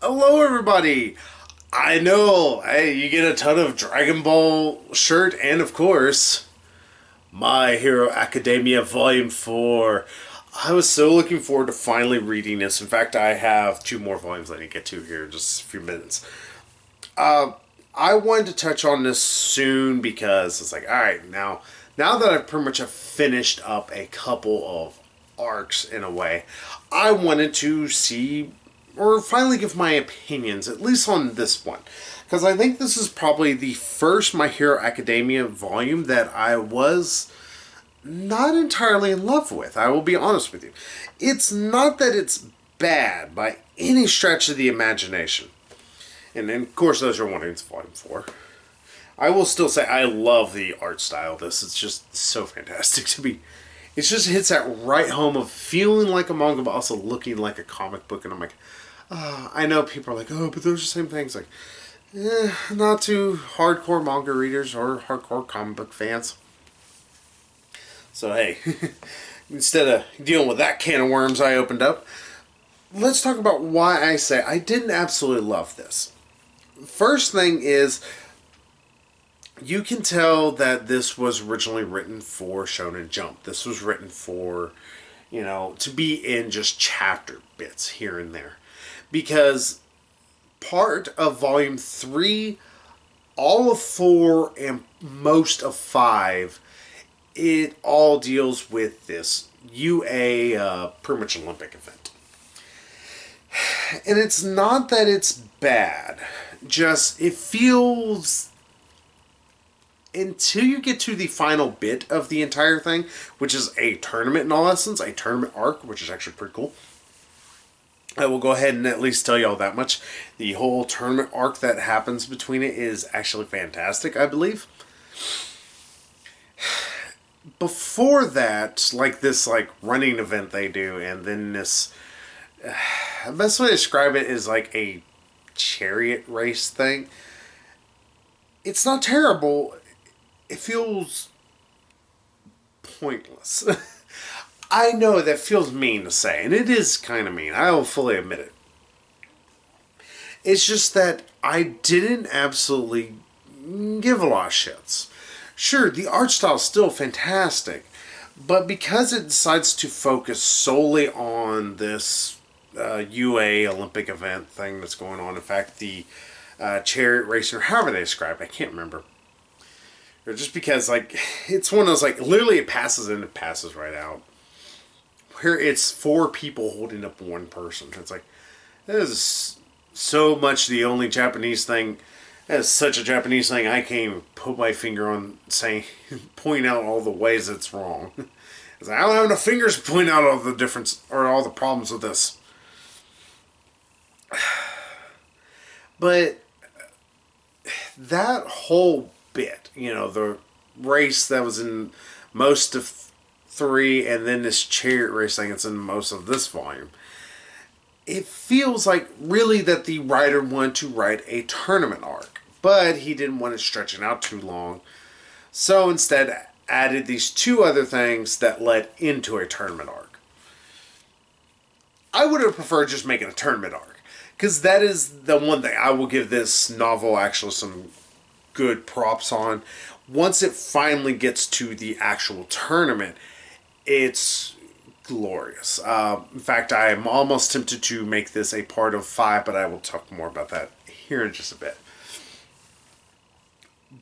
Hello, everybody. I know, hey, you get a ton of Dragon Ball shirt, and of course, My Hero Academia Volume 4. I was so looking forward to finally reading this. In fact, I have two more volumes I need to get to here in just a few minutes. I wanted to touch on this soon because it's like, alright, now that I've pretty much have finished up a couple of arcs in a way, I wanted to see or finally give my opinions, at least on this one. Because I think this is probably the first My Hero Academia volume that I was not entirely in love with. I will be honest with you. It's not that it's bad by any stretch of the imagination. And then, of course, those are wondering, it's volume 4. I will still say I love the art style of this. It's just so fantastic to be. It just hits that right home of feeling like a manga, but also looking like a comic book. And I'm like, I know people are like, oh, but they're the same things. Like, not too hardcore manga readers or hardcore comic book fans. So, hey, instead of dealing with that can of worms I opened up, let's talk about why I say I didn't absolutely love this. First thing is, you can tell that this was originally written for Shonen Jump. This was written for, to be in just chapter bits here and there. Because part of Volume 3, all of 4, and most of 5, it all deals with this UA pretty much Olympic event. And it's not that it's bad, just it feels, until you get to the final bit of the entire thing, which is a tournament in all essence, a tournament arc, which is actually pretty cool. I will go ahead and at least tell you all that much. The whole tournament arc that happens between it is actually fantastic, I believe. Before that, this running event they do, and then this, the best way to describe it is like a chariot race thing. It's not terrible. It feels pointless. I know that feels mean to say, and it is kind of mean. I will fully admit it. It's just that I didn't absolutely give a lot of shits. Sure, the art style is still fantastic, but because it decides to focus solely on this UA Olympic event thing that's going on, in fact, the chariot racing, or however they describe it, I can't remember. Or just because, it's one of those, literally it passes in and it passes right out. Where it's 4 people holding up one person. It's like, that is so much the only Japanese thing. That is such a Japanese thing, I can't even put my finger on saying, point out all the ways it's wrong. It's like, I don't have enough fingers to point out all the difference, or all the problems with this. But that whole bit, the race that was in most of 3, and then this chariot race thing that's in most of this volume, it feels like really that the writer wanted to write a tournament arc, but he didn't want it stretching out too long, so instead added these 2 other things that led into a tournament arc. I would have preferred just making a tournament arc, because that is the one thing I will give this novel actually some good props on. Once it finally gets to the actual tournament, it's glorious. In fact, I am almost tempted to make this a part of 5, but I will talk more about that here in just a bit.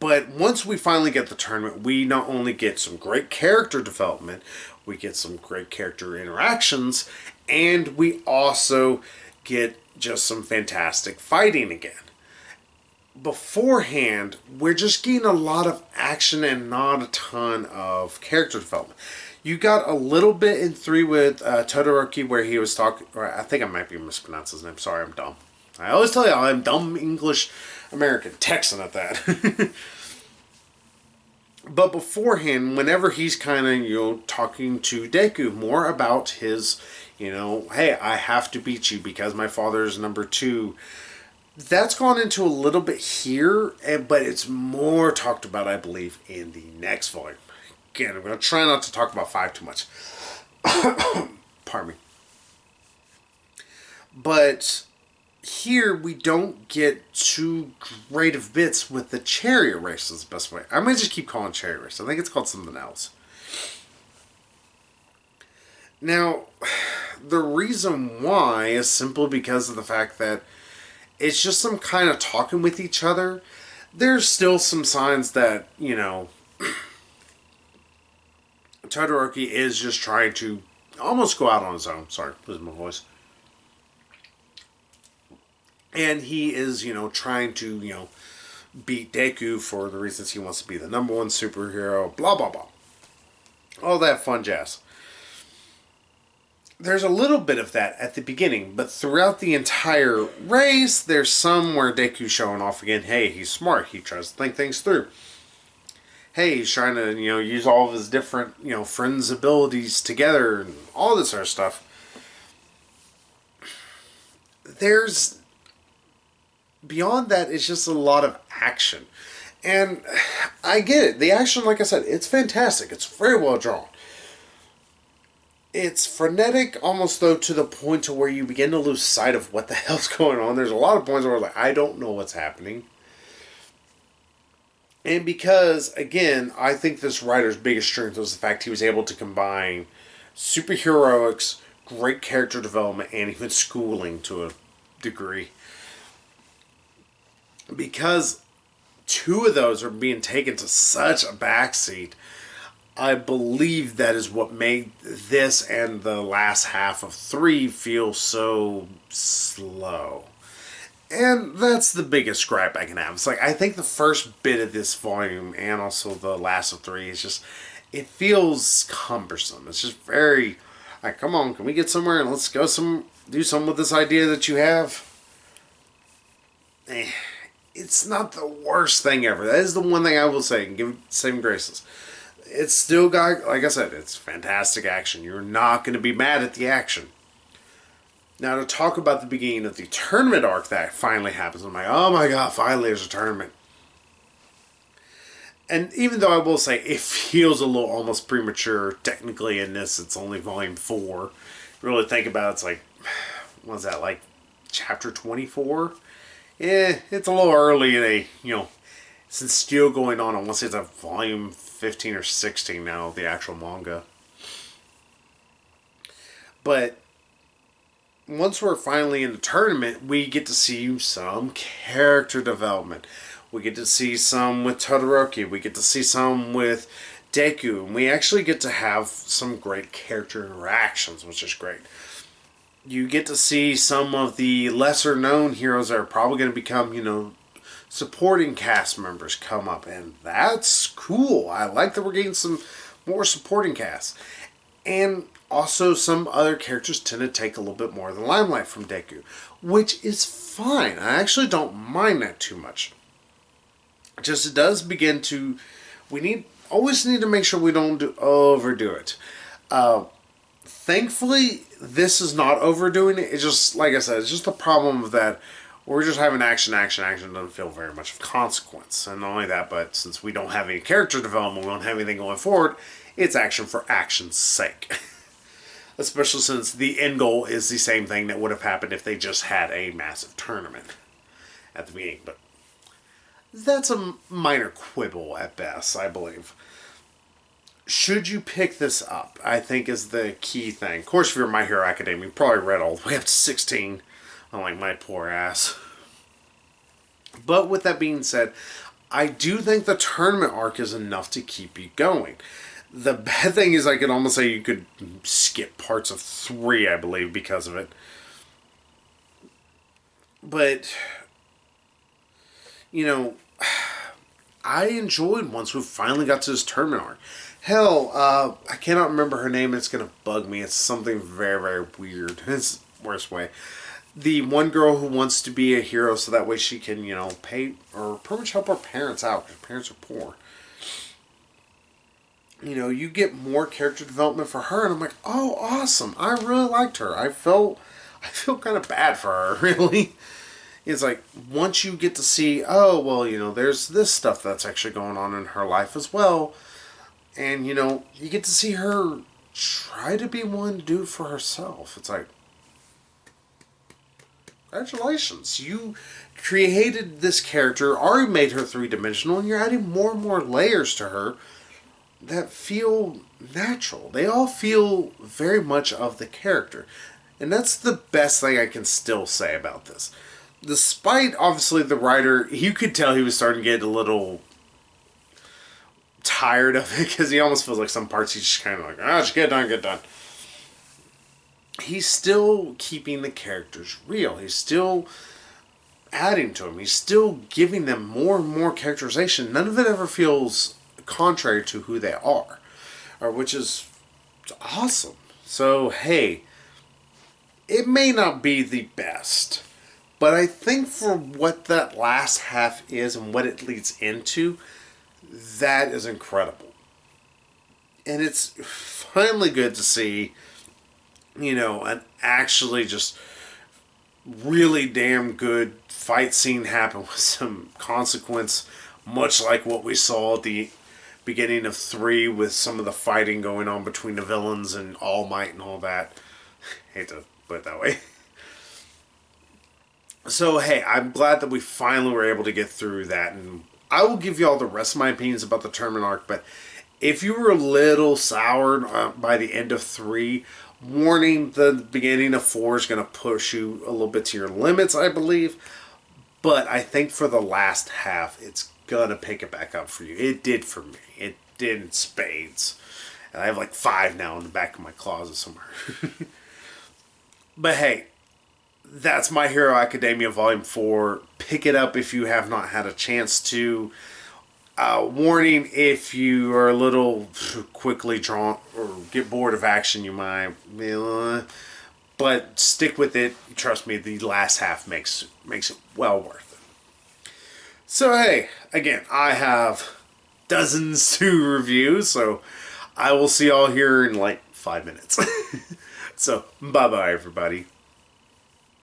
But once we finally get the tournament, we not only get some great character development, we get some great character interactions, and we also get just some fantastic fighting again. Beforehand, we're just getting a lot of action and not a ton of character development. You got a little bit in 3 with Todoroki, where he was talking, or I think I might be mispronouncing his name. Sorry, I'm dumb. I always tell you I'm dumb English American Texan at that. But beforehand, whenever he's kind of, talking to Deku more about his, hey, I have to beat you because my father is number 2. That's gone into a little bit here, but it's more talked about, I believe, in the next volume. Again, I'm going to try not to talk about 5 too much. Pardon me. But here we don't get too great of bits with the chariot race is the best way. I might just keep calling chariot race. I think it's called something else. Now, the reason why is simply because of the fact that it's just some kind of talking with each other. There's still some signs that, Todoroki is just trying to almost go out on his own. Sorry, losing my voice. And he is, trying to, beat Deku for the reasons he wants to be the number one superhero, blah, blah, blah. All that fun jazz. There's a little bit of that at the beginning, but throughout the entire race, there's some where Deku's showing off again. Hey, he's smart. He tries to think things through. Hey, he's trying to, use all of his different, friends' abilities together and all this sort of stuff. There's, beyond that, it's just a lot of action. And I get it. The action, like I said, it's fantastic. It's very well drawn. It's frenetic, almost though, to the point to where you begin to lose sight of what the hell's going on. There's a lot of points where I don't know what's happening. And because, again, I think this writer's biggest strength was the fact he was able to combine superheroics, great character development, and even schooling to a degree. Because two of those are being taken to such a backseat, I believe that is what made this and the last half of 3 feel so slow. And that's the biggest gripe I can have. It's like, I think the first bit of this volume and also the last of 3 is just, it feels cumbersome. It's just very, like, come on, can we get somewhere and let's go do something with this idea that you have? It's not the worst thing ever. That is the one thing I will say and give it saving graces. It's still got, like I said, it's fantastic action. You're not going to be mad at the action. Now, to talk about the beginning of the tournament arc that finally happens, I'm like, oh my god, finally there's a tournament. And even though I will say it feels a little almost premature, technically in this, it's only volume 4. Really think about it, it's like, what's that, like chapter 24? Yeah, it's a little early in a, since it's still going on, I want to say it's a volume 15 or 16 now, the actual manga. But once we're finally in the tournament, we get to see some character development. We get to see some with Todoroki. We get to see some with Deku. And we actually get to have some great character interactions, which is great. You get to see some of the lesser known heroes that are probably going to become, supporting cast members come up, and that's cool. I like that we're getting some more supporting casts. And also some other characters tend to take a little bit more of the limelight from Deku, which is fine. I actually don't mind that too much. Just it does begin to, always need to make sure we don't overdo it. Thankfully, this is not overdoing it. It's just, like I said, it's just the problem of that we're just having action doesn't feel very much of consequence. And not only that, but since we don't have any character development, we don't have anything going forward, it's action for action's sake. Especially since the end goal is the same thing that would have happened if they just had a massive tournament at the beginning. But that's a minor quibble at best, I believe. Should you pick this up, I think is the key thing. Of course, if you're My Hero Academia, you probably read all the way up to 16. Unlike my poor ass. But with that being said, I do think the tournament arc is enough to keep you going. The bad thing is I could almost say you could skip parts of 3, I believe, because of it. But, I enjoyed once we finally got to this tournament arc. Hell, I cannot remember her name. It's going to bug me. It's something very, very weird. It's the worst way. The one girl who wants to be a hero so that way she can, pay or pretty much help her parents out because parents are poor. You get more character development for her, and I'm like, oh, awesome. I really liked her. I feel kind of bad for her, really. It's like, once you get to see, oh, well, there's this stuff that's actually going on in her life as well. And, you get to see her try to be one to do it for herself. It's like, Congratulations. You created this character, already made her three-dimensional, and you're adding more and more layers to her that feel natural. They all feel very much of the character. And that's the best thing I can still say about this. Despite, obviously, the writer, you could tell he was starting to get a little tired of it, because he almost feels like some parts he's just kind of like, just get done, get done. He's still keeping the characters real. He's still adding to them. He's still giving them more and more characterization. None of it ever feels contrary to who they are, or which is awesome. So, hey, it may not be the best, but I think for what that last half is and what it leads into, that is incredible. And it's finally good to see, an actually just really damn good fight scene happen with some consequence, much like what we saw at the beginning of 3 with some of the fighting going on between the villains and All Might and all that. Hate to put it that way. So, hey, I'm glad that we finally were able to get through that, and I will give you all the rest of my opinions about the tournament arc, but if you were a little soured by the end of 3, warning, the beginning of 4 is going to push you a little bit to your limits, I believe, but I think for the last half, it's going to pick it back up for you. It did for me. It did in spades. And I have like 5 now in the back of my closet somewhere. But hey, that's My Hero Academia Volume 4. Pick it up if you have not had a chance to. Warning, if you are a little quickly drawn or get bored of action, you might. But stick with it. Trust me, the last half makes it well worth it. So hey, again, I have dozens to review, so I will see y'all here in like 5 minutes. So, bye-bye, everybody.